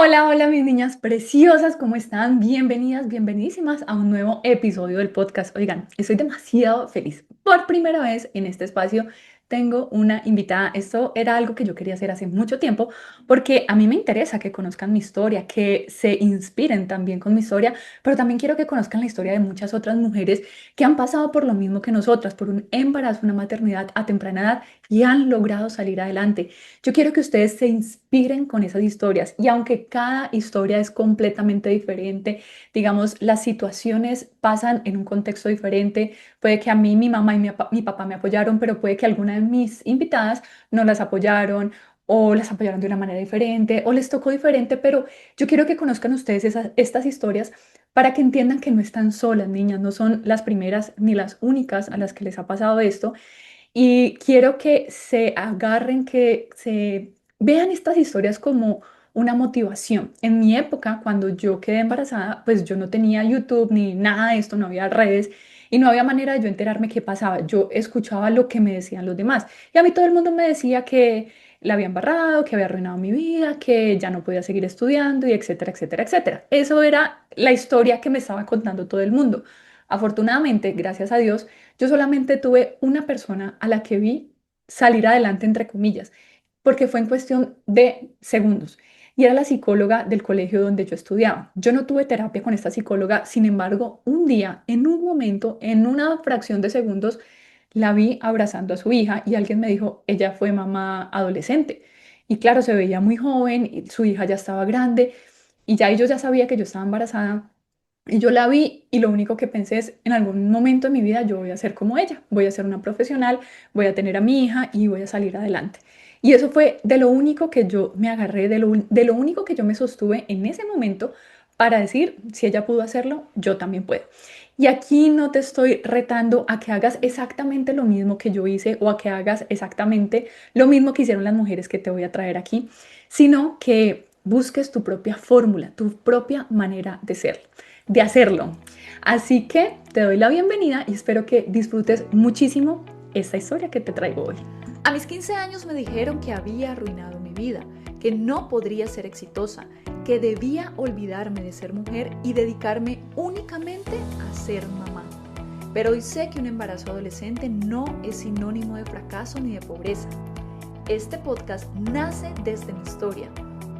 Hola, hola mis niñas preciosas, ¿cómo están? Bienvenidas, bienvenidísimas a un nuevo episodio del podcast. Oigan, estoy demasiado feliz. Por primera vez en este espacio tengo una invitada. Esto era algo que yo quería hacer hace mucho tiempo porque a mí me interesa que conozcan mi historia, que se inspiren también con mi historia, pero también quiero que conozcan la historia de muchas otras mujeres que han pasado por lo mismo que nosotras, por un embarazo, una maternidad a temprana edad y han logrado salir adelante. Yo quiero que ustedes se inspiren con esas historias y aunque cada historia es completamente diferente, digamos, las situaciones pasan en un contexto diferente, puede que a mí mi mamá y mi papá me apoyaron, pero puede que alguna de mis invitadas no las apoyaron o las apoyaron de una manera diferente o les tocó diferente, pero yo quiero que conozcan ustedes estas historias para que entiendan que no están solas, niñas, no son las primeras ni las únicas a las que les ha pasado esto y quiero que se agarren, que se vean estas historias como una motivación. En mi época, cuando yo quedé embarazada, pues yo no tenía YouTube ni nada de esto, no había redes y no había manera de yo enterarme qué pasaba. Yo escuchaba lo que me decían los demás y a mí todo el mundo me decía que la había embarrado, que había arruinado mi vida, que ya no podía seguir estudiando y etcétera, etcétera, etcétera. Eso era la historia que me estaba contando todo el mundo. Afortunadamente, gracias a Dios, yo solamente tuve una persona a la que vi salir adelante, entre comillas, porque fue en cuestión de segundos. Y era la psicóloga del colegio donde yo estudiaba. Yo no tuve terapia con esta psicóloga, sin embargo, un día, en un momento, en una fracción de segundos, la vi abrazando a su hija y alguien me dijo, ella fue mamá adolescente. Y claro, se veía muy joven, y su hija ya estaba grande y ya ellos ya sabía que yo estaba embarazada. Y yo la vi y lo único que pensé es, en algún momento de mi vida yo voy a ser como ella, voy a ser una profesional, voy a tener a mi hija y voy a salir adelante. Y eso fue de lo único que yo me agarré, de lo único que yo me sostuve en ese momento para decir, si ella pudo hacerlo, yo también puedo. Y aquí no te estoy retando a que hagas exactamente lo mismo que yo hice o a que hagas exactamente lo mismo que hicieron las mujeres que te voy a traer aquí, sino que busques tu propia fórmula, tu propia manera de hacerlo. Así que te doy la bienvenida y espero que disfrutes muchísimo esta historia que te traigo hoy. A mis 15 años me dijeron que había arruinado mi vida, que no podría ser exitosa, que debía olvidarme de ser mujer y dedicarme únicamente a ser mamá. Pero hoy sé que un embarazo adolescente no es sinónimo de fracaso ni de pobreza. Este podcast nace desde mi historia,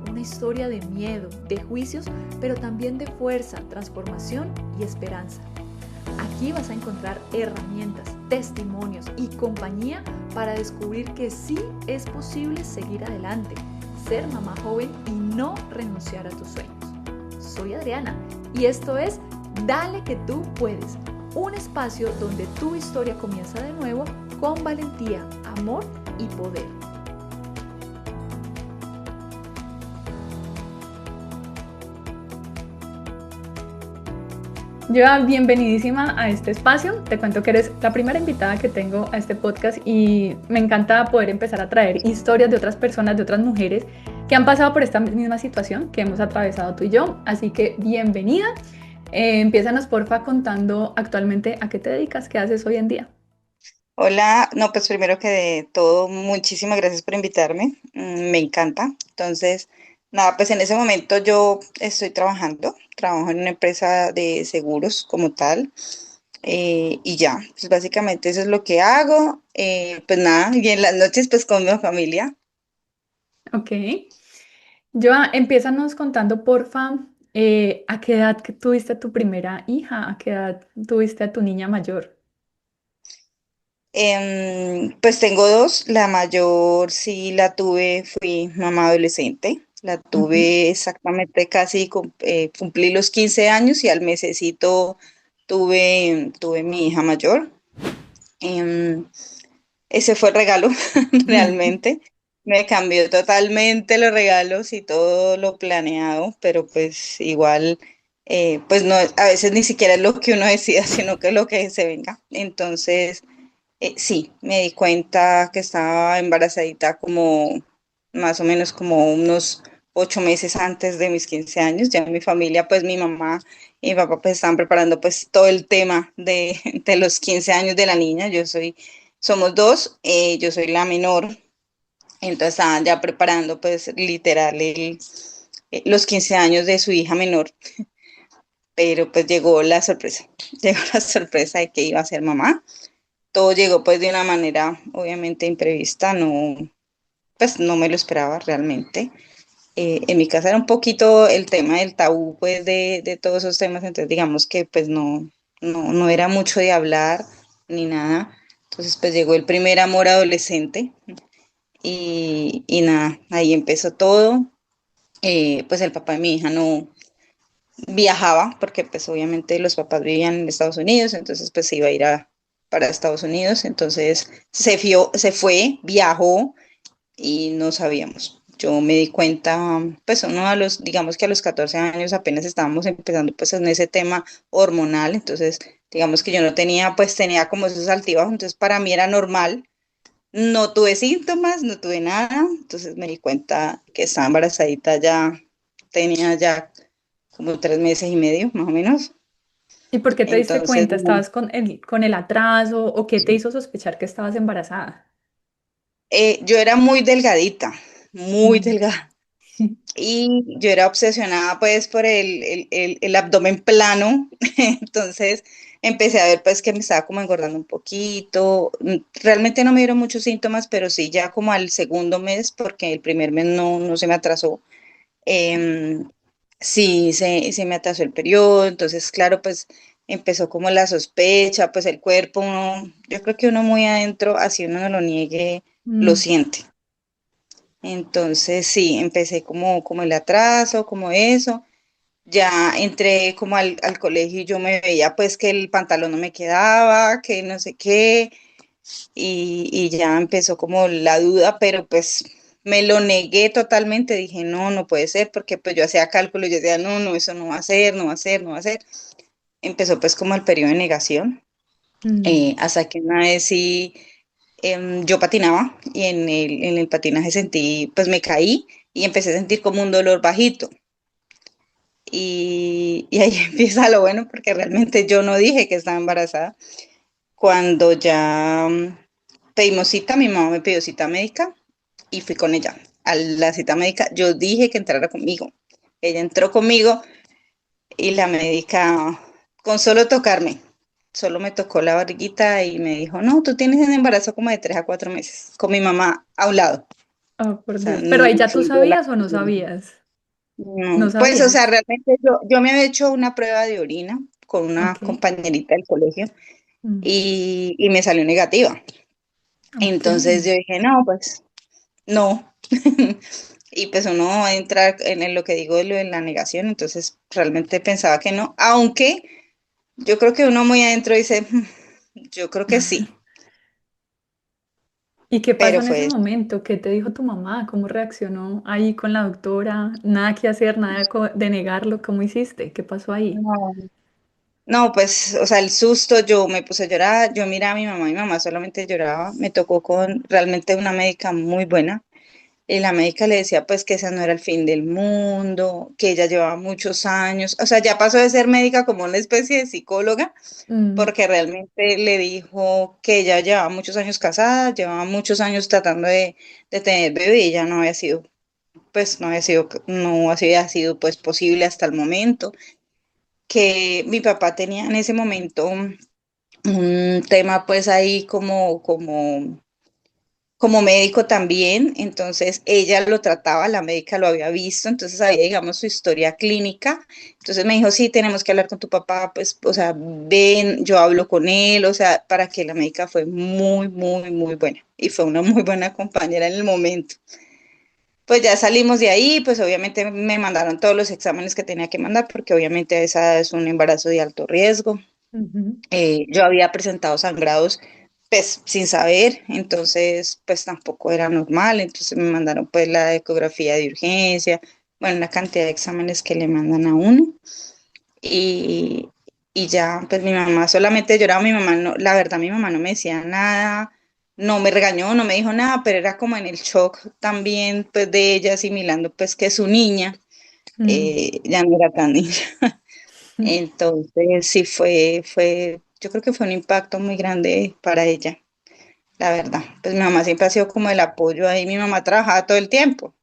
una historia de miedo, de juicios, pero también de fuerza, transformación y esperanza. Aquí vas a encontrar herramientas, testimonios y compañía para descubrir que sí es posible seguir adelante, ser mamá joven y no renunciar a tus sueños. Soy Adriana y esto es Dale que tú puedes, un espacio donde tu historia comienza de nuevo con valentía, amor y poder. Lleva bienvenidísima a este espacio. Te cuento que eres la primera invitada que tengo a este podcast y me encanta poder empezar a traer historias de otras personas, de otras mujeres que han pasado por esta misma situación que hemos atravesado tú y yo. Así que bienvenida. Empiézanos porfa contando actualmente a qué te dedicas, qué haces hoy en día. Hola, no, pues primero que de todo, muchísimas gracias por invitarme, me encanta. Entonces, nada, pues en ese momento yo estoy trabajo en una empresa de seguros como tal, y ya, pues básicamente eso es lo que hago, pues nada, y en las noches pues con mi familia. Ok. Joa, empiézanos contando porfa a qué edad que tuviste a tu primera hija, a qué edad tuviste a tu niña mayor. Pues tengo dos, la mayor sí la tuve, fui mamá adolescente, la Ujú. tuve exactamente cumplí los 15 años y al mesecito tuve mi hija mayor. Em, Ese fue el regalo, realmente. Me cambió totalmente los regalos y todo lo planeado, pero pues igual, pues no, a veces ni siquiera es lo que uno decida, sino que es lo que se venga. Entonces, sí, me di cuenta que estaba embarazadita como más o menos como unos 8 meses antes de mis 15 años. Ya mi familia, pues mi mamá y mi papá pues estaban preparando pues todo el tema de los 15 años de la niña. Somos dos, yo soy la menor, entonces estaban ya preparando pues literal los 15 años de su hija menor, pero pues llegó la sorpresa, llegó la sorpresa de que iba a ser mamá. Todo llegó pues de una manera obviamente imprevista, no, pues no me lo esperaba realmente. En mi casa era un poquito el tema del tabú pues de todos esos temas, entonces digamos que pues no era mucho de hablar ni nada. Entonces pues llegó el primer amor adolescente y nada, ahí empezó todo. Pues el papá de mi hija no viajaba porque pues obviamente los papás vivían en Estados Unidos, entonces pues se iba a ir para Estados Unidos, entonces se fue, viajó y no sabíamos. Yo me di cuenta, pues uno a los, digamos que a los 14 años apenas estábamos empezando pues en ese tema hormonal, entonces digamos que yo no tenía, pues tenía como esos altibajos, entonces para mí era normal. No tuve síntomas, no tuve nada, entonces me di cuenta que estaba embarazadita ya, tenía ya como 3 meses y medio, más o menos. ¿Y por qué te diste Entonces, cuenta? ¿Estabas con el atraso o qué te hizo sospechar que estabas embarazada? yo era muy delgadita, muy Mm. delgada. Y yo era obsesionada pues por el abdomen plano, entonces empecé a ver pues que me estaba como engordando un poquito. Realmente no me dieron muchos síntomas, pero sí ya como al segundo mes, porque el primer mes no se me atrasó. em, sí, se me atrasó el periodo, entonces claro, pues empezó como la sospecha, pues el cuerpo, yo creo que uno muy adentro, así uno no lo niegue, lo Mm. siente. Entonces sí, empecé como el atraso, como eso. Ya entré como al colegio y yo me veía pues que el pantalón no me quedaba, que no sé qué, y ya empezó como la duda, pero pues me lo negué totalmente, dije no puede ser, porque pues yo hacía cálculos, yo decía no, eso no va a ser, no va a ser, no va a ser. Empezó pues como el periodo de negación, Mm. hasta que una vez sí yo patinaba y en el patinaje sentí, pues me caí y empecé a sentir como un dolor bajito. Y ahí empieza lo bueno porque realmente yo no dije que estaba embarazada. Cuando ya pedimos cita, mi mamá me pidió cita médica y fui con ella a la cita médica. Yo dije que entrara conmigo. Ella entró conmigo y la médica, con solo tocarme, solo me tocó la barriguita y me dijo, no, tú tienes un embarazo como de 3 a 4 meses, con mi mamá a un lado. Oh, O por sea, Dios. Pero ahí no ya tú fui yo la sabías o no que... sabías. No No, pues, o sea, sabías. realmente yo me había hecho una prueba de orina con una Ok. compañerita del colegio Mm. y me salió negativa. Ok. Entonces yo dije, no, pues, no. Y pues uno entra en lo que digo de lo de la negación, entonces realmente pensaba que no, aunque yo creo que uno muy adentro dice, yo creo que sí, ¿Y qué pasó pero en ese fue... momento? ¿Qué te dijo tu mamá? ¿Cómo reaccionó ahí con la doctora? Nada que hacer, nada de negarlo. ¿Cómo hiciste? ¿Qué pasó ahí? No. No, pues, o sea, el susto, yo me puse a llorar, yo miraba a mi mamá solamente lloraba, me tocó con realmente una médica muy buena, y la médica le decía pues que ese no era el fin del mundo, que ella llevaba muchos años, o sea, ya pasó de ser médica como una especie de psicóloga, Mm. porque realmente le dijo que ella llevaba muchos años casada, llevaba muchos años tratando de tener bebé y ya no había sido, pues no había sido pues posible hasta el momento, que mi papá tenía en ese momento un tema pues ahí como médico también, entonces ella lo trataba, la médica lo había visto, entonces había, digamos, su historia clínica, entonces me dijo, sí, tenemos que hablar con tu papá, pues, o sea, ven, yo hablo con él, o sea, para que la médica fue muy buena, y fue una muy buena compañera en el momento. Pues ya salimos de ahí, pues obviamente me mandaron todos los exámenes que tenía que mandar, porque obviamente esa es un embarazo de alto riesgo. Ujú. Yo había presentado sangrados pues sin saber, entonces pues tampoco era normal, entonces me mandaron pues la ecografía de urgencia, bueno, la cantidad de exámenes que le mandan a uno y, y ya pues mi mamá solamente lloraba, mi mamá no, la verdad mi mamá no me decía nada, no me regañó, no me dijo nada, pero era como en el shock también pues de ella asimilando pues que su niña Mm. ya no era tan niña. Entonces sí yo creo que fue un impacto muy grande para ella, la verdad. Pues mi mamá siempre ha sido como el apoyo ahí, mi mamá trabajaba todo el tiempo.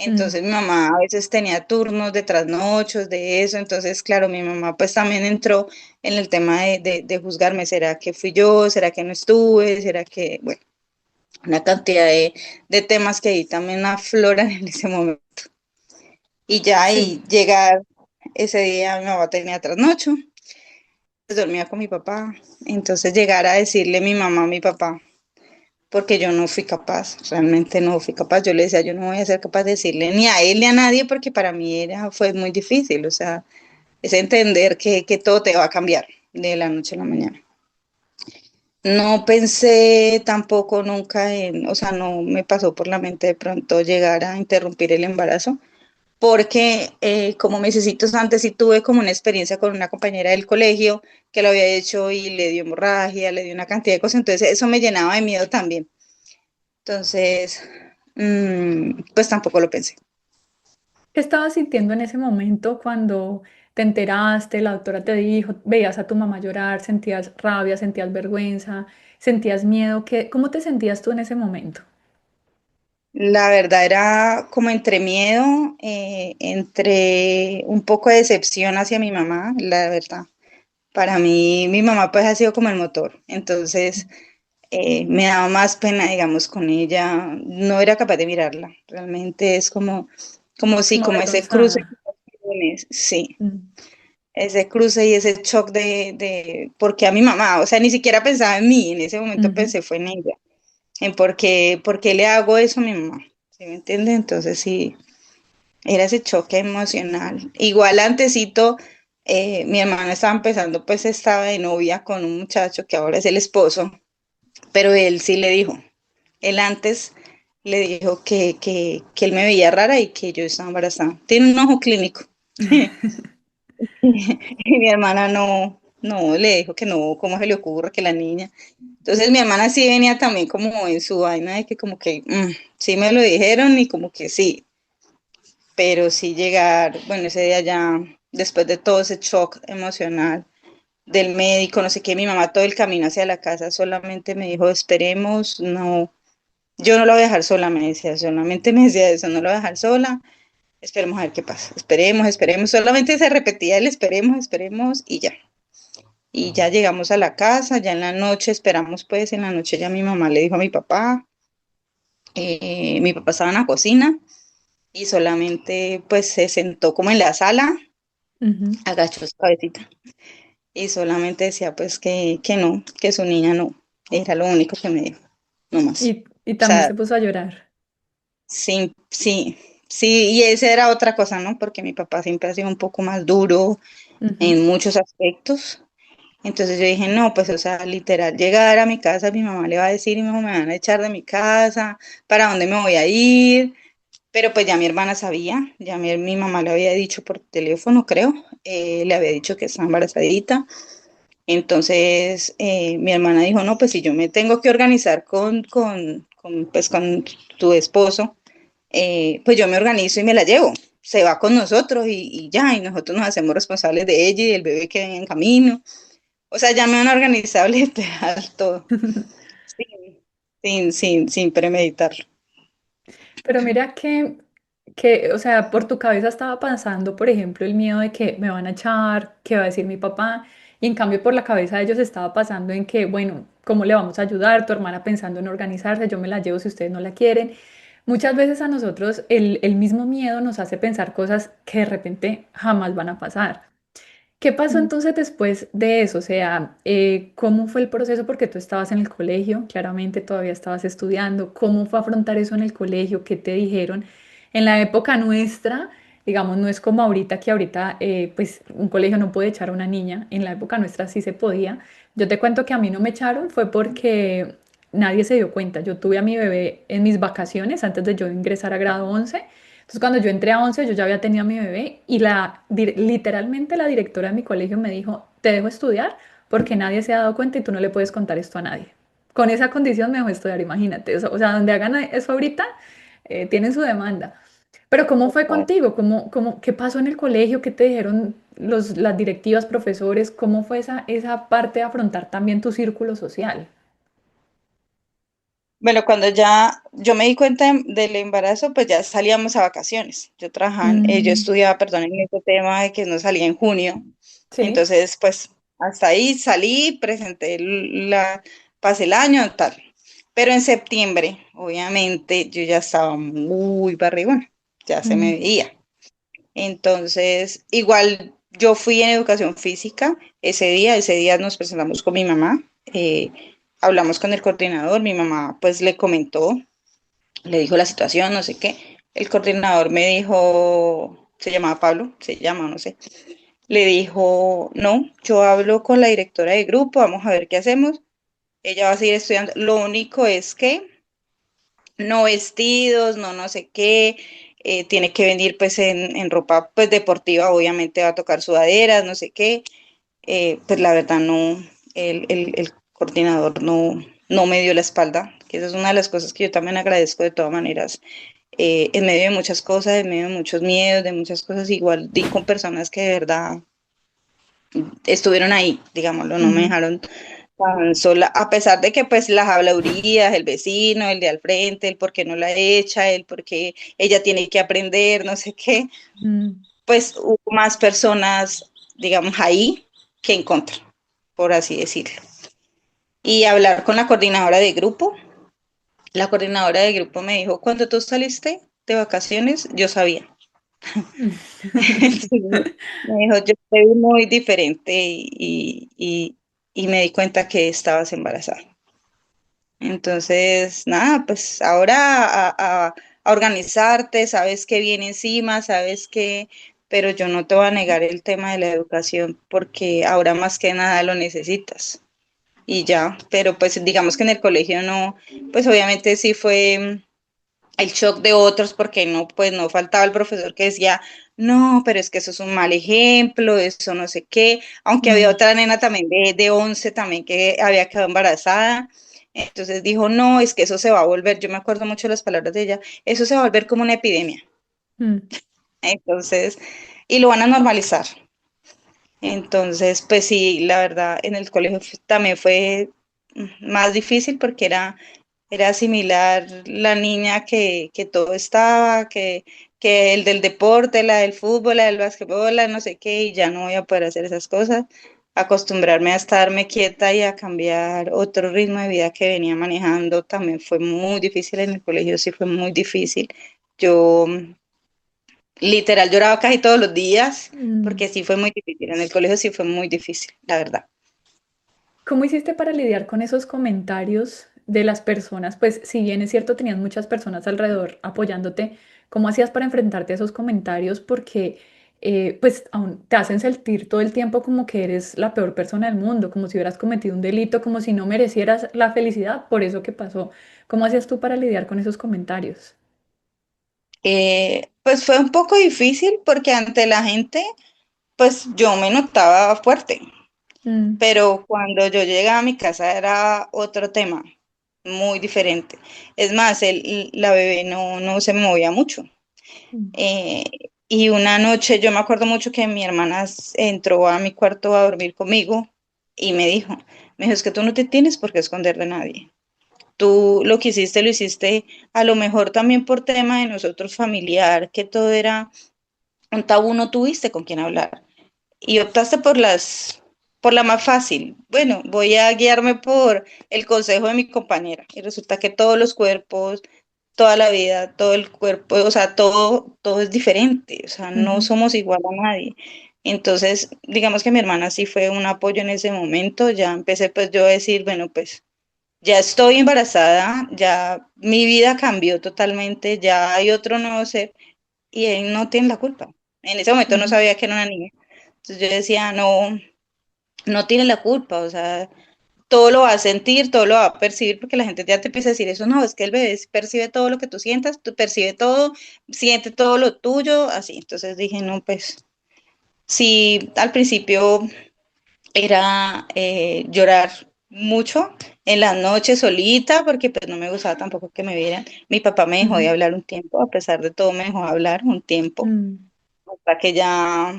Mm. Entonces mi mamá a veces tenía turnos de trasnochos, de eso, entonces claro, mi mamá pues también entró en el tema de juzgarme, ¿será que fui yo? ¿Será que no estuve? ¿Será que, bueno, una cantidad de temas que ahí también afloran en ese momento? Y ya Sí. y llegar ese día mi mamá tenía trasnocho, pues, dormía con mi papá, entonces llegar a decirle a mi mamá a mi papá, porque yo no fui capaz, realmente no fui capaz. Yo le decía, yo no voy a ser capaz de decirle ni a él ni a nadie porque para mí fue muy difícil, o sea, es entender que todo te va a cambiar de la noche a la mañana. No pensé tampoco nunca en, o sea, no me pasó por la mente de pronto llegar a interrumpir el embarazo, porque como mesecitos antes sí tuve como una experiencia con una compañera del colegio que lo había hecho y le dio hemorragia, le dio una cantidad de cosas, entonces eso me llenaba de miedo también. Entonces, pues tampoco lo pensé. ¿Qué estabas sintiendo en ese momento cuando te enteraste, la doctora te dijo, veías a tu mamá llorar, sentías rabia, sentías vergüenza, sentías miedo? ¿Cómo te sentías tú en ese momento? La verdad era como entre miedo, entre un poco de decepción hacia mi mamá, la verdad. Para mí, mi mamá pues ha sido como el motor. Entonces, me daba más pena, digamos, con ella. No era capaz de mirarla. Realmente es como sí, Como como ese cruce avergonzada. que tienes, sí. Mm. Ese cruce y ese shock porque a mi mamá, o sea, ni siquiera pensaba en mí, en ese momento Ujú. pensé fue en ella, en por qué le hago eso a mi mamá, ¿sí me entiende? Entonces sí, era ese choque emocional. Igual antesito, mi hermana estaba empezando, pues estaba de novia con un muchacho que ahora es el esposo, pero él sí le dijo, él antes le dijo que él me veía rara y que yo estaba embarazada. Tiene un ojo clínico. Y mi hermana no, le dijo que no, ¿cómo se le ocurre que la niña? Entonces mi hermana sí venía también como en su vaina de que como que sí me lo dijeron y como que sí, pero sí llegar, bueno, ese día ya, después de todo ese shock emocional del médico, no sé qué, mi mamá todo el camino hacia la casa solamente me dijo, esperemos, no, yo no la voy a dejar sola, me decía, solamente me decía eso, no la voy a dejar sola, esperemos a ver qué pasa, esperemos, solamente se repetía el esperemos y ya. Y ya llegamos a la casa, ya en la noche esperamos, pues en la noche ya mi mamá le dijo a mi papá estaba en la cocina y solamente pues se sentó como en la sala, Ujú. agachó su cabecita y solamente decía pues que no, que su niña no, era lo único que me dijo, no más. Y O también sea, se puso a llorar. sí, sí, sí, y esa era otra cosa, ¿no? Porque mi papá siempre ha sido un poco más duro Ujú. en muchos aspectos. Entonces yo dije, no, pues, o sea, literal, llegar a mi casa, mi mamá le va a decir, y me van a echar de mi casa, ¿para dónde me voy a ir? Pero pues ya mi hermana sabía, ya mi mamá le había dicho por teléfono, creo, le había dicho que estaba embarazadita. Entonces mi hermana dijo, no, pues si yo me tengo que organizar pues, con tu esposo, pues yo me organizo y me la llevo. Se va con nosotros y ya, y nosotros nos hacemos responsables de ella y del bebé que viene en camino. O sea, ya me han organizado literal todo, sin premeditarlo. Pero mira o sea, por tu cabeza estaba pasando, por ejemplo, el miedo de que me van a echar, qué va a decir mi papá, y en cambio por la cabeza de ellos estaba pasando en que, bueno, ¿cómo le vamos a ayudar? Tu hermana pensando en organizarse, yo me la llevo si ustedes no la quieren. Muchas veces a nosotros el mismo miedo nos hace pensar cosas que de repente jamás van a pasar. ¿Qué pasó entonces después de eso? O sea, ¿cómo fue el proceso? Porque tú estabas en el colegio, claramente todavía estabas estudiando. ¿Cómo fue afrontar eso en el colegio? ¿Qué te dijeron? En la época nuestra, digamos, no es como ahorita, que ahorita pues un colegio no puede echar a una niña. En la época nuestra sí se podía. Yo te cuento que a mí no me echaron, fue porque nadie se dio cuenta. Yo tuve a mi bebé en mis vacaciones antes de yo ingresar a grado 11. Entonces, cuando yo entré a 11 yo ya había tenido a mi bebé y literalmente la directora de mi colegio me dijo, te dejo estudiar porque nadie se ha dado cuenta y tú no le puedes contar esto a nadie. Con esa condición me dejó estudiar, imagínate. O sea, donde hagan eso ahorita, tienen su demanda. Pero ¿cómo fue Total. contigo? ¿Qué pasó en el colegio? ¿Qué te dijeron las directivas, profesores? ¿Cómo fue esa parte de afrontar también tu círculo social? Bueno, cuando ya yo me di cuenta del embarazo, pues ya salíamos a vacaciones. Yo trabajaba, yo Mm, estudiaba, perdón, en ese tema de que no salía en junio. sí. Entonces, pues hasta ahí salí, presenté pasé el año, tal. Pero en septiembre, obviamente, yo ya estaba muy barrigona, ya se me Mm, veía. Entonces, igual yo fui en educación física ese día nos presentamos con mi mamá, hablamos con el coordinador, mi mamá pues le comentó, le dijo la situación, no sé qué. El coordinador me dijo, se llamaba Pablo, se llama, no sé, le dijo, no, yo hablo con la directora de grupo, vamos a ver qué hacemos. Ella va a seguir estudiando. Lo único es que no vestidos, no no sé qué, tiene que venir pues en ropa pues deportiva, obviamente va a tocar sudaderas, no sé qué. Pues la verdad no, el coordinador no me dio la espalda, que esa es una de las cosas que yo también agradezco de todas maneras. En medio de muchas cosas, en medio de muchos miedos, de muchas cosas, igual di con personas que de verdad estuvieron ahí, digámoslo, no me ujú, dejaron tan sola, a pesar de que pues las habladurías, el vecino, el de al frente, el por qué no la echa, el por qué ella tiene que aprender, no sé qué, mm. pues hubo más personas, digamos, ahí que en contra, por así decirlo. Y hablar con la coordinadora de grupo, la coordinadora de grupo me dijo, cuando tú saliste de vacaciones, yo sabía. Entonces, me dijo, yo te vi muy diferente y me di cuenta que estabas embarazada. Entonces, nada, pues ahora a organizarte, sabes que viene encima, sabes que, pero yo no te voy a negar el tema de la educación porque ahora más que nada lo necesitas. Y ya, pero pues digamos que en el colegio no, pues obviamente sí fue el shock de otros porque no, pues no faltaba el profesor que decía, no, pero es que eso es un mal ejemplo, eso no sé qué, aunque había Mm, otra nena también de 11 también que había quedado embarazada, entonces dijo, no, es que eso se va a volver, yo me acuerdo mucho de las palabras de ella, eso se va a volver como una epidemia, mm. entonces, y lo van a normalizar, entonces, pues sí, la verdad, en el colegio también fue más difícil porque era similar la niña que todo estaba, que el del deporte, la del fútbol, la del básquetbol, la no sé qué, y ya no voy a poder hacer esas cosas. Acostumbrarme a estarme quieta y a cambiar otro ritmo de vida que venía manejando también fue muy difícil en el colegio, sí fue muy difícil. Yo literal lloraba casi todos los días Mm. porque sí fue muy difícil, en el colegio sí fue muy difícil, la verdad. ¿Cómo hiciste para lidiar con esos comentarios de las personas? Pues si bien es cierto, tenías muchas personas alrededor apoyándote, ¿cómo hacías para enfrentarte a esos comentarios? Porque pues aún te hacen sentir todo el tiempo como que eres la peor persona del mundo, como si hubieras cometido un delito, como si no merecieras la felicidad por eso que pasó. ¿Cómo hacías tú para lidiar con esos comentarios? Pues fue un poco difícil porque ante la gente, pues yo me notaba fuerte, Mm, pero cuando yo llegaba a mi casa era otro tema, muy diferente. Es más, la bebé no se movía mucho. mm, Eh, y una noche yo me acuerdo mucho que mi hermana entró a mi cuarto a dormir conmigo y me dijo, es que tú no te tienes por qué esconder de nadie. Tú lo hiciste a lo mejor también por tema de nosotros familiar, que todo era un tabú, no tuviste con quién hablar y optaste por la más fácil. Bueno, voy a guiarme por el consejo de mi compañera y resulta que todos los cuerpos, toda la vida, todo el cuerpo, o sea, todo es diferente, o sea, no ujú, somos igual a nadie. Entonces, digamos que mi hermana sí fue un apoyo en ese momento, ya empecé pues yo a decir, bueno, pues ya estoy embarazada, ya mi vida cambió totalmente, ya hay otro nuevo ser y él no tiene la culpa. En ese momento no ujú, sabía que era una niña. Entonces yo decía, no tiene la culpa, o sea, todo lo va a sentir, todo lo va a percibir, porque la gente ya te empieza a decir eso, no, es que el bebé percibe todo lo que tú sientas, tú percibe todo, siente todo lo tuyo, así. Entonces dije, no, pues, sí, al principio era llorar mucho en las noches solita, porque pues no me gustaba tampoco que me vieran. Mi papá me dejó de ujú, hablar un tiempo, a pesar de todo me dejó hablar un tiempo, mm, hasta que ya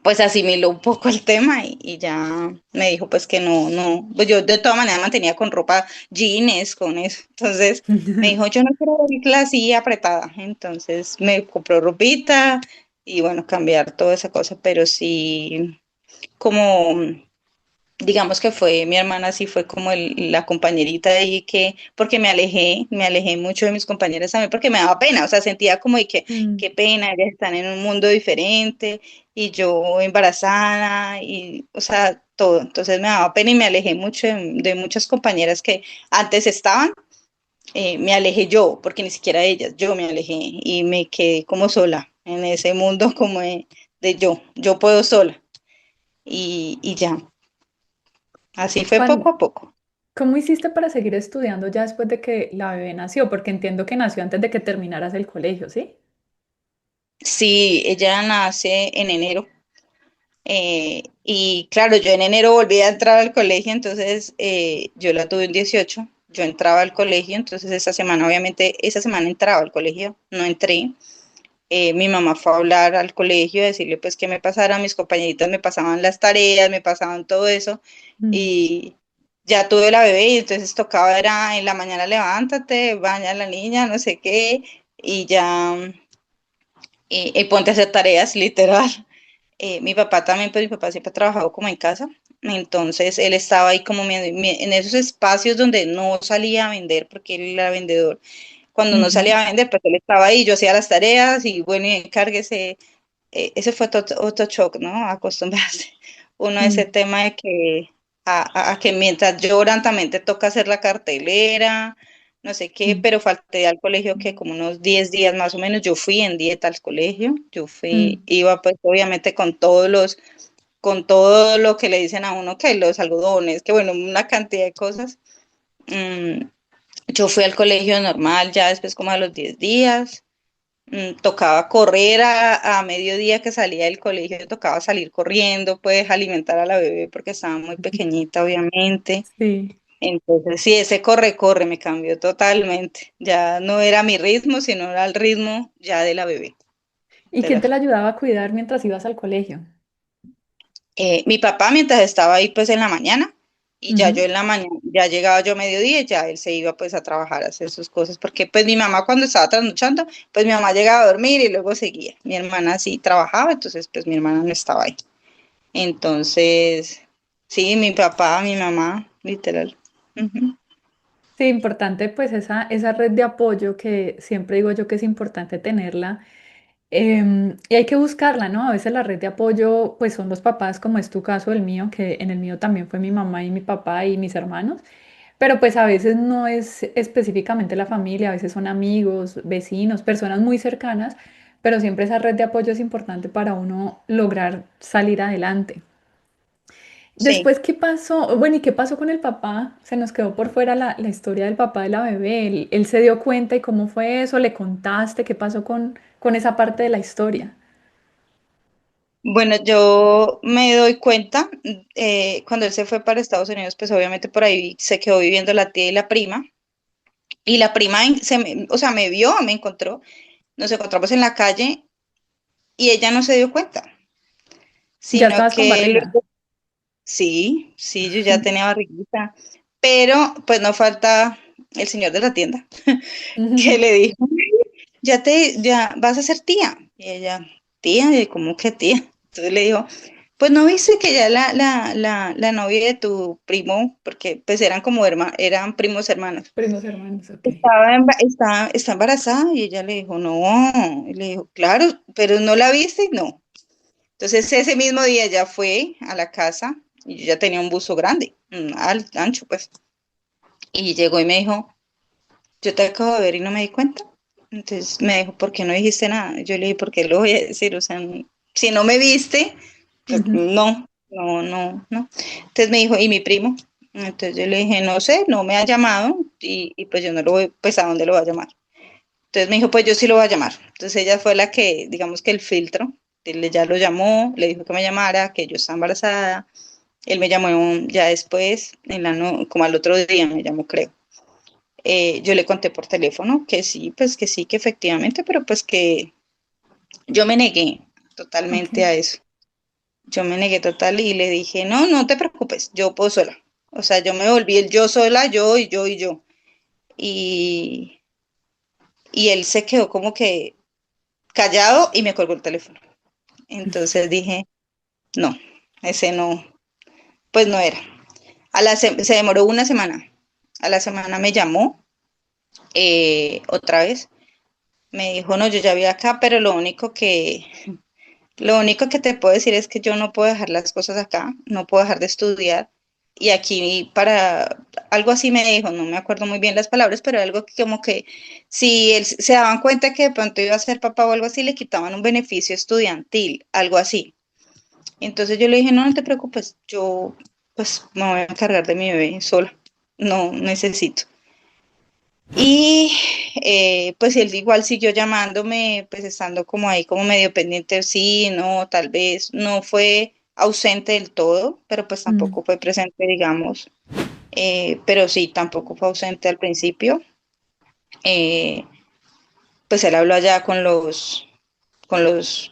pues asimiló un poco el tema y ya me dijo pues que no, no, pues yo de todas maneras mantenía con ropa jeans, con eso. Entonces me dijo, yo no quiero verla así apretada. Entonces me compró ropita y bueno, cambiar toda esa cosa, pero sí, como digamos que fue mi hermana, sí fue como la compañerita de ahí que, porque me alejé mucho de mis compañeras también porque me daba pena, o sea, sentía como de que, Mm. qué pena, ellas están en un mundo diferente y yo embarazada y, o sea, todo. Entonces me daba pena y me alejé mucho de muchas compañeras que antes estaban, me alejé yo, porque ni siquiera ellas, yo me alejé y me quedé como sola en ese mundo como de yo puedo sola y ya. Así fue poco Cuan- a poco. ¿Cómo hiciste para seguir estudiando ya después de que la bebé nació? Porque entiendo que nació antes de que terminaras el colegio, ¿sí? Sí, ella nace en enero. Y claro, yo en enero volví a entrar al colegio, entonces yo la tuve en 18, yo entraba al colegio, entonces esa semana, obviamente, esa semana entraba al colegio, no entré. Mi mamá fue a hablar al colegio, a decirle pues qué me pasara, mis compañeritas me pasaban las tareas, me pasaban todo eso, Mm. y ya tuve la bebé, y entonces tocaba, era en la mañana levántate, baña a la niña, no sé qué, y ya ponte a hacer tareas, literal. Mi papá también, pues mi papá siempre ha trabajado como en casa, entonces él estaba ahí como en esos espacios donde no salía a vender, porque él era vendedor. Cuando no Ujú. salía a vender, pues él estaba ahí, yo hacía las tareas y bueno, y encárguese. Ese fue otro shock, ¿no? Acostumbrarse uno a ese Mm. tema de que a que mientras lloran también te toca hacer la cartelera, no sé qué, Mm. pero falté al colegio que como unos 10 días más o menos, yo fui en dieta al colegio, yo fui, Mm. iba pues obviamente con todo lo que le dicen a uno, que los algodones, que bueno, una cantidad de cosas. Mm, yo fui al colegio normal, ya después como a los 10 días. Tocaba correr a mediodía que salía del colegio, tocaba salir corriendo, pues alimentar a la bebé porque estaba muy pequeñita, obviamente. Sí. Entonces, sí, ese corre me cambió totalmente. Ya no era mi ritmo, sino era el ritmo ya de la bebé. ¿Y de quién la- te la ayudaba a cuidar mientras ibas al colegio? Mi papá mientras estaba ahí pues en la mañana y ya yo Ujú. en la mañana, ya llegaba yo a mediodía y ya él se iba pues a trabajar, a hacer sus cosas, porque pues mi mamá cuando estaba trasnochando, pues mi mamá llegaba a dormir y luego seguía. Mi hermana sí trabajaba, entonces pues mi hermana no estaba ahí. Entonces, sí, mi papá, mi mamá, literal. Ujú. Sí, importante pues esa red de apoyo que siempre digo yo que es importante tenerla. Y hay que buscarla, ¿no? A veces la red de apoyo pues son los papás, como es tu caso, el mío, que en el mío también fue mi mamá y mi papá y mis hermanos, pero pues a veces no es específicamente la familia, a veces son amigos, vecinos, personas muy cercanas, pero siempre esa red de apoyo es importante para uno lograr salir adelante. Sí. Después, ¿qué pasó? Bueno, ¿y qué pasó con el papá? Se nos quedó por fuera la historia del papá de la bebé. Él se dio cuenta y cómo fue eso, le contaste qué pasó con esa parte de la historia. Bueno, yo me doy cuenta, cuando él se fue para Estados Unidos, pues obviamente por ahí se quedó viviendo la tía y la prima o sea, me vio, me encontró, nos encontramos en la calle y ella no se dio cuenta, Ya sino estabas con que barriga. luego, sí, sí, yo ya tenía barriguita, pero pues no falta el señor de la tienda que le dijo, ya vas a ser tía. Y ella, tía, y ¿cómo que tía? Entonces le dijo, pues no viste que ya la novia de tu primo, porque pues eran como eran primos hermanos, Primos hermanos, ok. está embarazada y ella le dijo, no, y le dijo, claro, pero no la viste, no. Entonces ese mismo día ella fue a la casa y yo ya tenía un buzo grande, ancho pues, y llegó y me dijo, yo te acabo de ver y no me di cuenta. Entonces me dijo, ¿por qué no dijiste nada? Yo le dije, ¿por qué lo voy a decir? O sea, si no me viste, pues Ujú. no. Entonces me dijo, ¿y mi primo? Entonces yo le dije, no sé, no me ha llamado y pues yo no lo voy, pues ¿a dónde lo va a llamar? Entonces me dijo, pues yo sí lo voy a llamar. Entonces ella fue la que, digamos que el filtro, él ya lo llamó, le dijo que me llamara, que yo estaba embarazada. Él me llamó ya después, como al otro día me llamó, creo. Yo le conté por teléfono que sí, pues que sí, que efectivamente, pero pues que yo me negué Ok. totalmente a eso. Yo me negué total y le dije, no, no te preocupes, yo puedo sola. O sea, yo me volví el yo sola, yo y yo y yo. Y, y él se quedó como que callado y me colgó el teléfono. Entonces dije, no, ese no, pues no era. Se demoró una semana. A la semana me llamó otra vez. Me dijo, no, yo ya vi acá, pero lo único que te puedo decir es que yo no puedo dejar las cosas acá, no puedo dejar de estudiar. Y aquí algo así me dijo, no me acuerdo muy bien las palabras, pero algo que como que si él se daban cuenta que de pronto iba a ser papá o algo así, le quitaban un beneficio estudiantil, algo así. Entonces yo le dije, no, no te preocupes, yo pues me voy a encargar de mi bebé sola, no necesito. Y pues él igual siguió llamándome, pues estando como ahí como medio pendiente, sí, no, tal vez no fue ausente del todo, pero pues Mm. tampoco fue presente, digamos. Pero sí, tampoco fue ausente al principio. Eh, pues él habló allá con los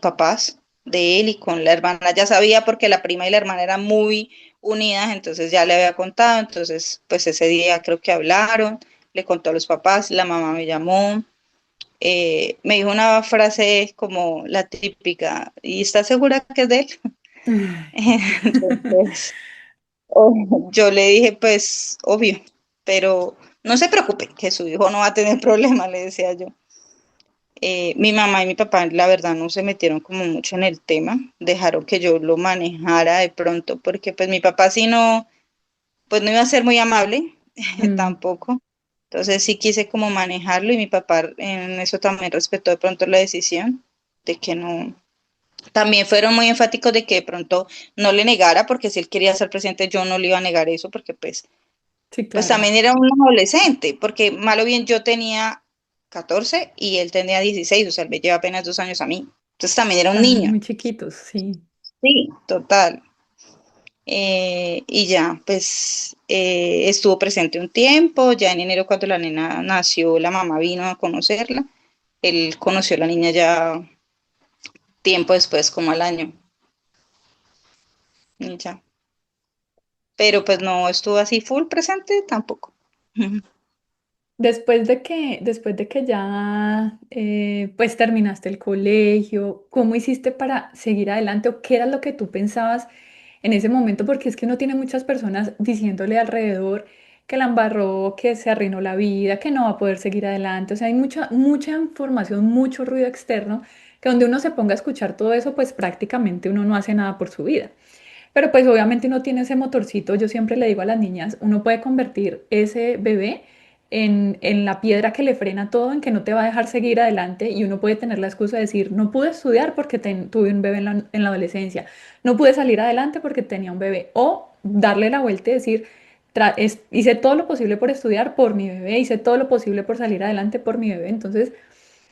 papás de él y con la hermana, ya sabía porque la prima y la hermana eran muy unidas, entonces ya le había contado, entonces pues ese día creo que hablaron, le contó a los papás, la mamá me llamó, me dijo una frase como la típica, ¿y estás segura que es de él? Ay. Entonces, yo le dije, pues, obvio, pero no se preocupe, que su hijo no va a tener problema, le decía yo. Mi mamá y mi papá, la verdad, no se metieron como mucho en el tema, dejaron que yo lo manejara de pronto, porque pues mi papá sí no, pues no iba a ser muy amable, Mm. tampoco. Entonces sí quise como manejarlo y mi papá en eso también respetó de pronto la decisión de que no. También fueron muy enfáticos de que de pronto no le negara, porque si él quería ser presidente yo no le iba a negar eso, porque Sí, pues claro. también era un adolescente, porque malo bien yo tenía 14 y él tenía 16, o sea, él me lleva apenas 2 años a mí. Entonces también era un Estaban niño. muy chiquitos, sí. Sí, total. Y ya, pues estuvo presente un tiempo, ya en enero cuando la nena nació, la mamá vino a conocerla. Él conoció a la niña ya tiempo después, como al año, y ya. Pero pues no estuvo así full presente tampoco. Después de que ya pues terminaste el colegio, ¿cómo hiciste para seguir adelante o qué era lo que tú pensabas en ese momento? Porque es que uno tiene muchas personas diciéndole alrededor que la embarró, que se arruinó la vida, que no va a poder seguir adelante. O sea, hay mucha información, mucho ruido externo, que donde uno se ponga a escuchar todo eso, pues prácticamente uno no hace nada por su vida. Pero pues obviamente uno tiene ese motorcito, yo siempre le digo a las niñas, uno puede convertir ese bebé en la piedra que le frena todo, en que no te va a dejar seguir adelante y uno puede tener la excusa de decir, no pude estudiar porque tuve un bebé en la adolescencia, no pude salir adelante porque tenía un bebé, o darle la vuelta y decir, hice todo lo posible por estudiar por mi bebé, hice todo lo posible por salir adelante por mi bebé, entonces...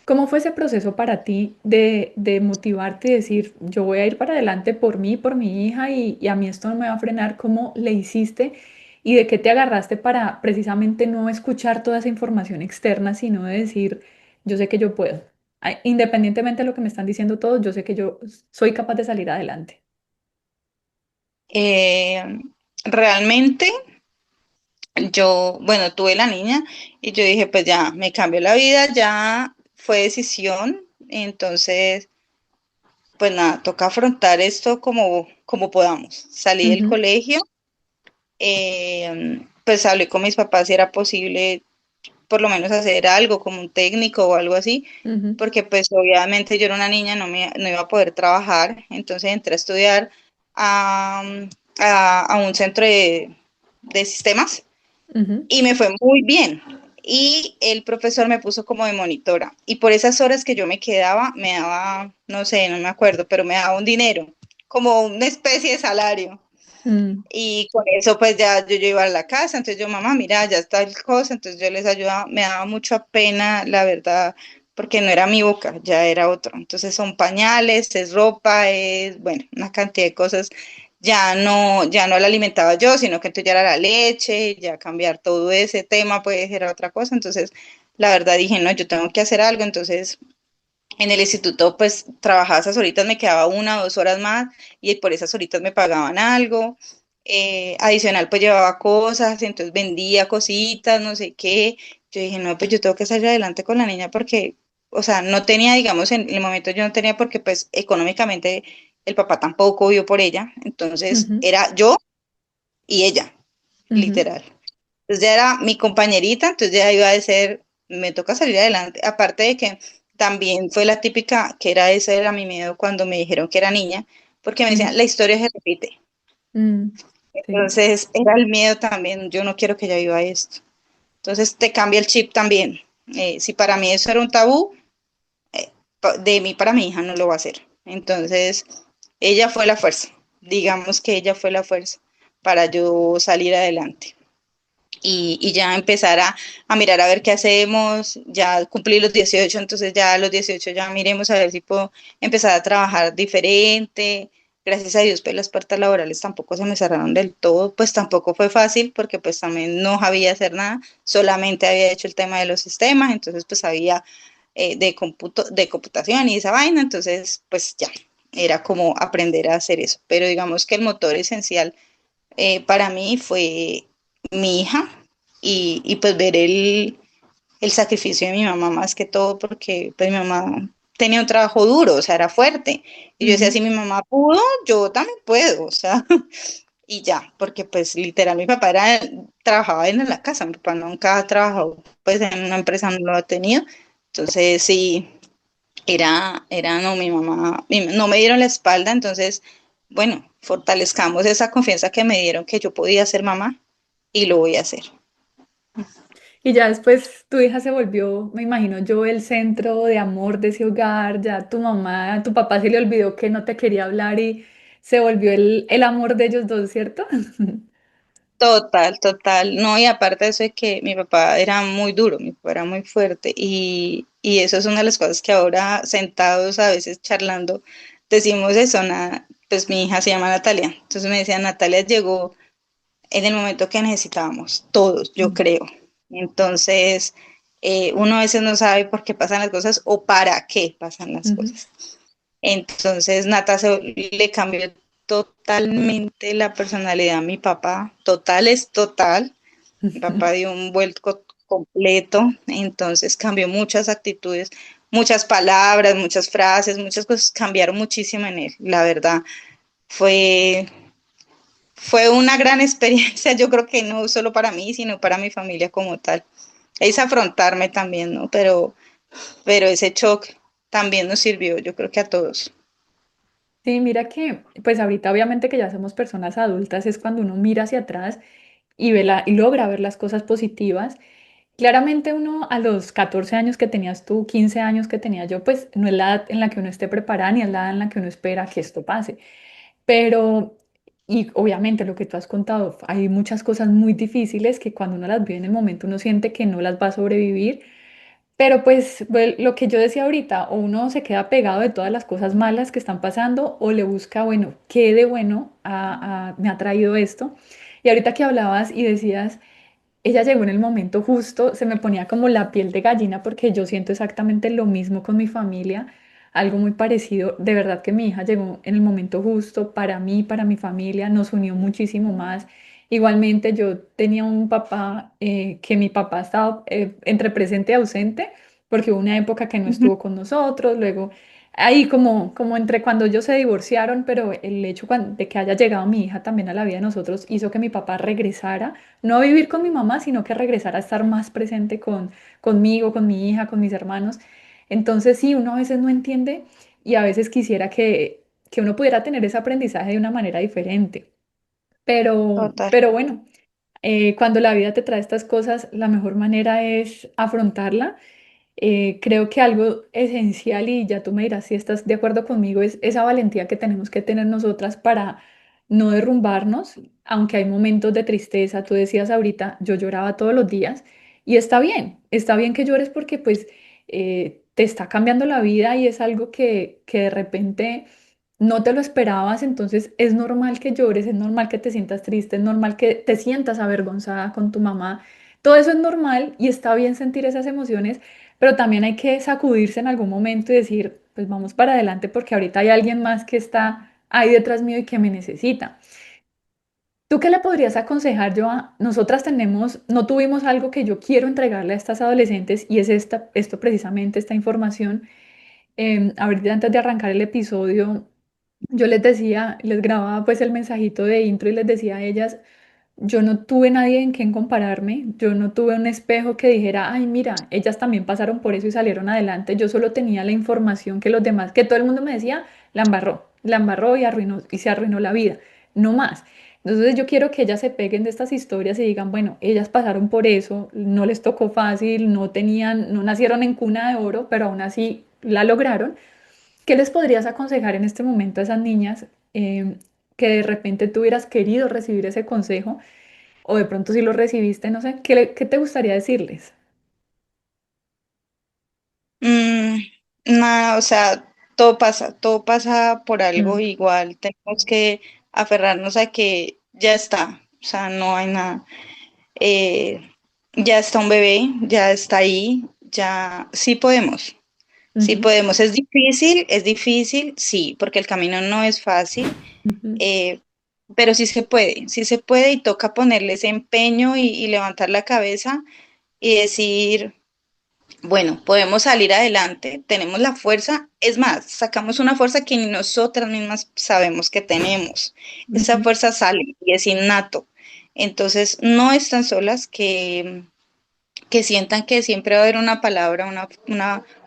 ¿Cómo fue ese proceso para ti de motivarte y decir, yo voy a ir para adelante por mí, por mi hija y a mí esto no me va a frenar? ¿Cómo le hiciste y de qué te agarraste para precisamente no escuchar toda esa información externa, sino de decir, yo sé que yo puedo? Independientemente de lo que me están diciendo todos, yo sé que yo soy capaz de salir adelante. Eh, realmente yo, bueno, tuve la niña y yo dije, pues ya, me cambió la vida, ya fue decisión, entonces, pues nada, toca afrontar esto como podamos. Salí del Ujú, colegio, pues hablé con mis papás si era posible por lo menos hacer algo como un técnico o algo así, ujú, porque pues obviamente yo era una niña, no iba a poder trabajar, entonces entré a estudiar a, a un centro de sistemas ujú. y me fue muy bien. Y el profesor me puso como de monitora. Y por esas horas que yo me quedaba, me daba, no sé, no me acuerdo, pero me daba un dinero, como una especie de salario. Mm. Y con eso pues ya yo iba a la casa, entonces yo, mamá, mira, ya está el cosa, entonces yo les ayudaba, me daba mucha pena, la verdad, porque no era mi boca, ya era otro. Entonces son pañales, es ropa, es, bueno, una cantidad de cosas. Ya no la alimentaba yo, sino que entonces ya era la leche, ya cambiar todo ese tema pues era otra cosa. Entonces, la verdad dije, no, yo tengo que hacer algo. Entonces En el instituto, pues trabajaba esas horitas, me quedaba 1 o 2 horas más y por esas horitas me pagaban algo. Adicional, pues llevaba cosas, entonces vendía cositas, no sé qué. Yo dije, no, pues yo tengo que salir adelante con la niña porque, o sea, no tenía, digamos, en el momento yo no tenía porque pues económicamente el papá tampoco vio por ella. Entonces Ujú, era yo y ella, ujú, literal. Entonces ya era mi compañerita, entonces ya iba a ser, me toca salir adelante. Aparte de que también fue la típica, que era ese era mi miedo cuando me dijeron que era niña, porque me decían, ujú, la historia se repite. mm, sí. Entonces era el miedo también, yo no quiero que ella viva esto. Entonces te cambia el chip también. Si para mí eso era un tabú, de mí para mi hija no lo va a hacer. Entonces ella fue la fuerza, digamos que ella fue la fuerza para yo salir adelante y ya empezar a mirar a ver qué hacemos, ya cumplí los 18, entonces ya a los 18 ya miremos a ver si puedo empezar a trabajar diferente. Gracias a Dios, pues las puertas laborales tampoco se me cerraron del todo, pues tampoco fue fácil porque pues también no sabía hacer nada, solamente había hecho el tema de los sistemas, entonces pues sabía de computación y esa vaina, entonces pues ya, era como aprender a hacer eso. Pero digamos que el motor esencial para mí fue mi hija y pues ver el sacrificio de mi mamá más que todo porque pues mi mamá tenía un trabajo duro, o sea, era fuerte. Y yo decía, Ujú. si mi mamá pudo, yo también puedo, o sea, y ya, porque pues literal mi papá trabajaba en la casa, mi papá nunca ha trabajado pues en una empresa, no lo ha tenido. Entonces sí, no, mi mamá, no me dieron la espalda, entonces, bueno, fortalezcamos esa confianza que me dieron que yo podía ser mamá y lo voy a hacer. Y ya después tu hija se volvió, me imagino yo, el centro de amor de ese hogar, ya tu mamá, a tu papá se le olvidó que no te quería hablar y se volvió el amor de ellos dos, ¿cierto? Total, total. No, y aparte de eso de que mi papá era muy duro, mi papá era muy fuerte y eso es una de las cosas que ahora sentados a veces charlando decimos eso, pues mi hija se llama Natalia, entonces me decía, Natalia llegó en el momento que necesitábamos, todos, yo Mm, creo. Entonces, uno a veces no sabe por qué pasan las cosas o para qué pasan las ujú. cosas. Entonces, le cambió totalmente la personalidad a mi papá, total es total. Mi papá dio un vuelco completo, entonces cambió muchas actitudes, muchas palabras, muchas frases, muchas cosas cambiaron muchísimo en él, la verdad. Fue, fue una gran experiencia, yo creo que no solo para mí, sino para mi familia como tal. Es afrontarme también, ¿no? Pero ese shock también nos sirvió, yo creo que a todos. Sí, mira que, pues ahorita obviamente que ya somos personas adultas, es cuando uno mira hacia atrás y y logra ver las cosas positivas. Claramente uno a los 14 años que tenías tú, 15 años que tenía yo, pues no es la edad en la que uno esté preparada ni es la edad en la que uno espera que esto pase. Pero, y obviamente lo que tú has contado, hay muchas cosas muy difíciles que cuando uno las vive en el momento uno siente que no las va a sobrevivir, pero pues lo que yo decía ahorita, o uno se queda pegado de todas las cosas malas que están pasando o le busca, bueno, ¿qué de bueno me ha traído esto? Y ahorita que hablabas y decías, ella llegó en el momento justo, se me ponía como la piel de gallina porque yo siento exactamente lo mismo con mi familia, algo muy parecido. De verdad que mi hija llegó en el momento justo para mí, para mi familia, nos unió muchísimo más. Igualmente yo tenía un papá que mi papá estaba entre presente y ausente porque hubo una época que no Ujú. estuvo con nosotros, luego ahí como entre cuando ellos se divorciaron, pero el hecho de que haya llegado mi hija también a la vida de nosotros hizo que mi papá regresara no a vivir con mi mamá, sino que regresar a estar más presente conmigo, con mi hija, con mis hermanos. Entonces sí, uno a veces no entiende y a veces quisiera que uno pudiera tener ese aprendizaje de una manera diferente. Total, Pero bueno, cuando la vida te trae estas cosas, la mejor manera es afrontarla. Creo que algo esencial, y ya tú me dirás si estás de acuerdo conmigo, es esa valentía que tenemos que tener nosotras para no derrumbarnos, aunque hay momentos de tristeza. Tú decías ahorita, yo lloraba todos los días y está bien que llores porque pues te está cambiando la vida y es algo que de repente no te lo esperabas, entonces es normal que llores, es normal que te sientas triste, es normal que te sientas avergonzada con tu mamá. Todo eso es normal y está bien sentir esas emociones, pero también hay que sacudirse en algún momento y decir, pues vamos para adelante porque ahorita hay alguien más que está ahí detrás mío y que me necesita. ¿Tú qué le podrías aconsejar, Joa? Nosotras no tuvimos algo que yo quiero entregarle a estas adolescentes y es esto precisamente, esta información. Ahorita antes de arrancar el episodio, yo les decía, les grababa pues el mensajito de intro y les decía a ellas, yo no tuve nadie en quien compararme, yo no tuve un espejo que dijera, ay, mira, ellas también pasaron por eso y salieron adelante, yo solo tenía la información que los demás, que todo el mundo me decía, la embarró y arruinó, y se arruinó la vida, no más. Entonces yo quiero que ellas se peguen de estas historias y digan, bueno, ellas pasaron por eso, no les tocó fácil, no nacieron en cuna de oro, pero aún así la lograron. ¿Qué les podrías aconsejar en este momento a esas niñas que de repente tú hubieras querido recibir ese consejo o de pronto si lo recibiste, no sé, qué te gustaría decirles? Mm, Nada, o sea, todo pasa por algo Mm, igual. Tenemos que aferrarnos a que ya está, o sea, no hay nada. Eh, ya está un bebé, ya está ahí, ya sí podemos, sí ujú, podemos. Es difícil, sí, porque el camino no es fácil, ujú, eh, pero sí se puede y toca ponerle ese empeño y levantar la cabeza y decir, bueno, podemos salir adelante, tenemos la fuerza, es más, sacamos una fuerza que ni nosotras mismas sabemos que tenemos. Esa ujú, fuerza sale y es innato. Entonces, no están solas, que sientan que siempre va a haber una palabra,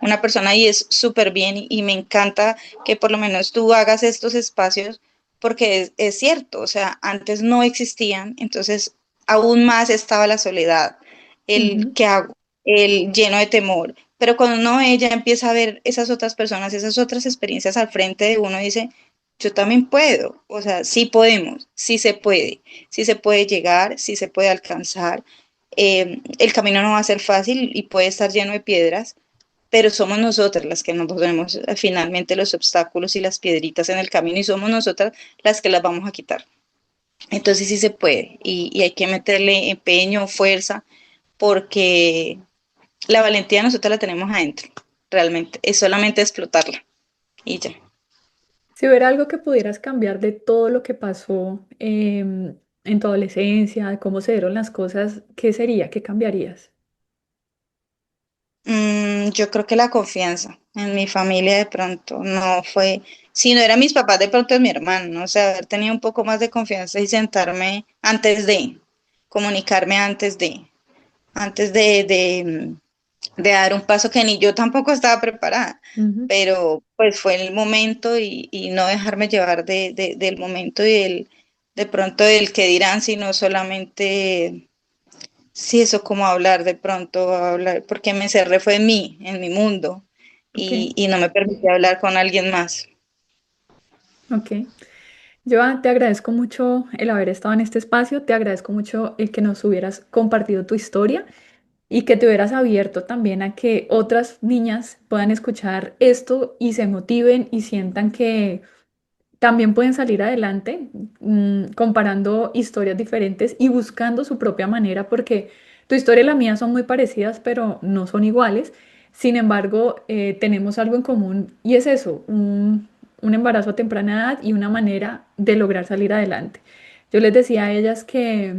una persona y es súper bien y me encanta que por lo menos tú hagas estos espacios porque es cierto, o sea, antes no existían, entonces aún más estaba la soledad, el ujú. qué hago, el lleno de temor, pero cuando uno ella empieza a ver esas otras personas, esas otras experiencias al frente de uno, dice, yo también puedo, o sea, sí podemos, sí se puede llegar, sí se puede alcanzar, el camino no va a ser fácil y puede estar lleno de piedras, pero somos nosotras las que nos ponemos finalmente los obstáculos y las piedritas en el camino y somos nosotras las que las vamos a quitar. Entonces sí se puede y hay que meterle empeño, fuerza, porque la valentía nosotros la tenemos adentro, realmente, es solamente explotarla y ya. Si hubiera algo que pudieras cambiar de todo lo que pasó en tu adolescencia, de cómo se dieron las cosas, ¿qué sería? ¿Qué cambiarías? Yo creo que la confianza en mi familia de pronto no fue, si no eran mis papás, de pronto es mi hermano, ¿no? O sea, haber tenido un poco más de confianza y sentarme antes de, comunicarme antes de dar un paso que ni yo tampoco estaba preparada, Ujú. pero pues fue el momento y no dejarme llevar del momento y de pronto del que dirán, sino solamente sí, eso como hablar de pronto, hablar, porque me encerré fue en mi mundo, Ok, y no me permití hablar con alguien más. ok. Joa, te agradezco mucho el haber estado en este espacio, te agradezco mucho el que nos hubieras compartido tu historia y que te hubieras abierto también a que otras niñas puedan escuchar esto y se motiven y sientan que también pueden salir adelante, comparando historias diferentes y buscando su propia manera, porque tu historia y la mía son muy parecidas, pero no son iguales. Sin embargo, tenemos algo en común y es eso, un embarazo a temprana edad y una manera de lograr salir adelante. Yo les decía a ellas que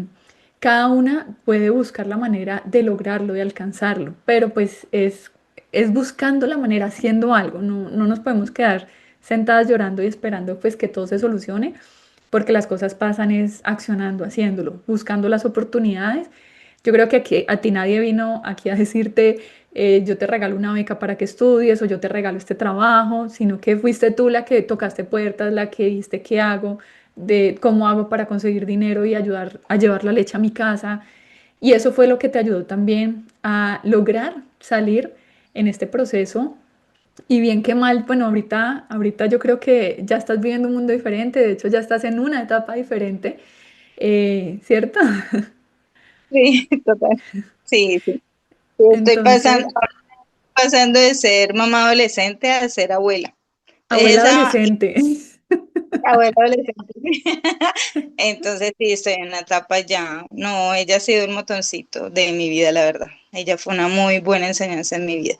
cada una puede buscar la manera de lograrlo, de alcanzarlo, pero pues es buscando la manera, haciendo algo, no nos podemos quedar sentadas llorando y esperando pues que todo se solucione, porque las cosas pasan es accionando, haciéndolo, buscando las oportunidades. Yo creo que aquí, a ti nadie vino aquí a decirte, yo te regalo una beca para que estudies o yo te regalo este trabajo, sino que fuiste tú la que tocaste puertas, la que dijiste qué hago, de cómo hago para conseguir dinero y ayudar a llevar la leche a mi casa. Y eso fue lo que te ayudó también a lograr salir en este proceso y bien que mal, bueno, ahorita yo creo que ya estás viviendo un mundo diferente, de hecho ya estás en una etapa diferente, ¿cierto? Sí, total. Sí, sí. Estoy Entonces, pasando de ser mamá adolescente a ser abuela. abuela Entonces, adolescente. abuela adolescente. Entonces, sí, estoy en la etapa ya. No, ella ha sido el motoncito de mi vida, la verdad. Ella fue una muy buena enseñanza en mi vida.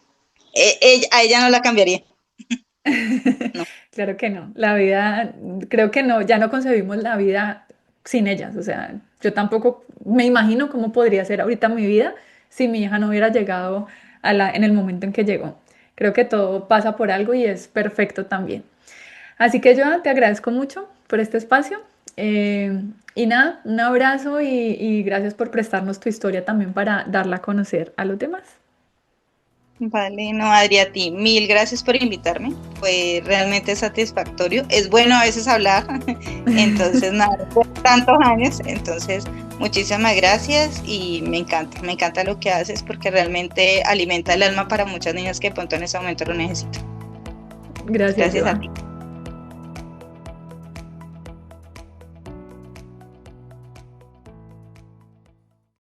A ella no la cambiaría, no. Claro que no, la vida, creo que no, ya no concebimos la vida sin ellas, o sea, yo tampoco me imagino cómo podría ser ahorita mi vida si mi hija no hubiera llegado en el momento en que llegó. Creo que todo pasa por algo y es perfecto también. Así que yo te agradezco mucho por este espacio y nada, un abrazo y gracias por prestarnos tu historia también para darla a conocer a los demás. Vale, no, Adri, a ti, mil gracias por invitarme. Fue realmente satisfactorio. Es bueno a veces hablar, entonces nada, por tantos años, entonces muchísimas gracias y me encanta lo que haces porque realmente alimenta el alma para muchas niñas que de pronto en ese momento lo necesitan. Gracias, Gracias a Joa. ti.